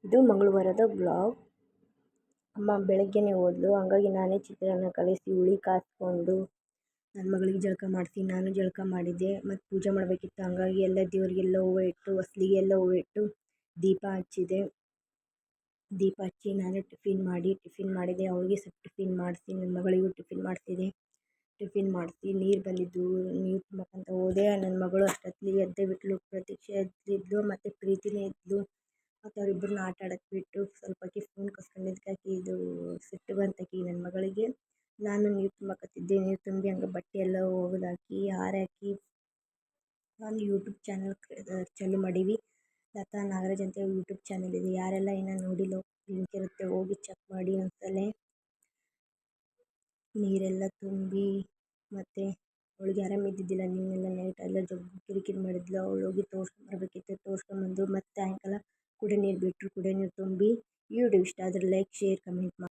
ಇದು ಮಂಗಳವಾರದ ಬ್ಲಾಗ್. ಅಮ್ಮ ಬೆಳಗ್ಗೆನೇ ಹೋದ್ಲು, ಹಂಗಾಗಿ ನಾನೇ ಚಿತ್ರಾನ್ನ ಕಲಿಸಿ ಹುಳಿ ಕಾಸ್ಕೊಂಡು ನನ್ನ ಮಗಳಿಗೆ ಜಳಕ ಮಾಡಿಸಿ ನಾನು ಜಳಕ ಮಾಡಿದ್ದೆ. ಮತ್ತು ಪೂಜೆ ಮಾಡಬೇಕಿತ್ತು, ಹಂಗಾಗಿ ಎಲ್ಲ ದೇವರಿಗೆಲ್ಲ ಹೂವು ಇಟ್ಟು ಹೊಸ್ಲಿಗೆಲ್ಲ ಹೂವು ಇಟ್ಟು ದೀಪ ಹಚ್ಚಿದೆ. ದೀಪ ಹಚ್ಚಿ ನಾನೇ ಟಿಫಿನ್ ಮಾಡಿದೆ. ಅವಳಿಗೆ ಸ್ವಲ್ಪ ಟಿಫಿನ್ ಮಾಡಿಸಿ ನನ್ನ ಮಗಳಿಗೂ ಟಿಫಿನ್ ಮಾಡಿಸಿದೆ. ಟಿಫಿನ್ ಮಾಡಿಸಿ ನೀರು ಬಂದಿದ್ದು ನೀರು ತುಂಬಕ್ಕಂತ ಹೋದೆ. ನನ್ನ ಮಗಳು ಅಷ್ಟೊತ್ತಿಗೆ ಎದ್ದೇ ಬಿಟ್ಟಳು. ಪ್ರತೀಕ್ಷೆ ಎದ್ದಿದ್ಲು ಮತ್ತು ಪ್ರೀತಿನೇ ಇದ್ಲು. ಮತ್ತು ಅವರಿಬ್ಬರನ್ನ ಆಟ ಆಡೋಕ್ಕೆ ಬಿಟ್ಟು ಸ್ವಲ್ಪಕ್ಕೆ ಫೋನ್ ಕಸ್ಕೊಂಡಿದ್ದಕ್ಕೆ ಇದು ಸಿಟ್ಟು ಬಂತಾಕಿ ನನ್ನ ಮಗಳಿಗೆ. ನಾನು ನೀರು ತುಂಬಕತ್ತಿದ್ದೆ. ನೀರು ತುಂಬಿ ಹಂಗೆ ಬಟ್ಟೆ ಎಲ್ಲ ಒಗೆದಾಕಿ ಹಾರಾಕಿ ಒಂದು ಯೂಟ್ಯೂಬ್ ಚಾನಲ್ ಚಾಲೂ ಮಾಡೀವಿ. ಲತಾ ನಾಗರಾಜ್ ಅಂತ ಯೂಟ್ಯೂಬ್ ಚಾನಲ್ ಇದೆ. ಯಾರೆಲ್ಲ ಇನ್ನೂ ನೋಡಿಲ್ಲ ಲಿಂಕ್ ಇರುತ್ತೆ, ಹೋಗಿ ಚೆಕ್ ಮಾಡಿ ಒಂದ್ಸಲ. ನೀರೆಲ್ಲ ತುಂಬಿ ಮತ್ತು ಅವಳಿಗೆ ಆರಾಮಿದ್ದಿದ್ದಿಲ್ಲ. ನಿನ್ನೆಲ್ಲ ನೈಟ್ ಎಲ್ಲ ಜಗ್ಗು ಕಿರಿಕಿರಿ ಮಾಡಿದ್ಲು. ಅವಳು ಹೋಗಿ ತೋರಿಸ್ಕೊಂಬರ್ಬೇಕಿತ್ತು, ತೋರಿಸ್ಕೊಂಬಂದು ಮತ್ತು ಸಾಯಂಕಾಲ ಕುಡಿ ನೀರು ಬಿಟ್ಟರು. ಕುಡಿ ನೀರು ತುಂಬಿ. ಈ ವಿಡಿಯೋ ಇಷ್ಟ ಆದರೆ ಲೈಕ್, ಶೇರ್, ಕಮೆಂಟ್ ಮಾಡಿ.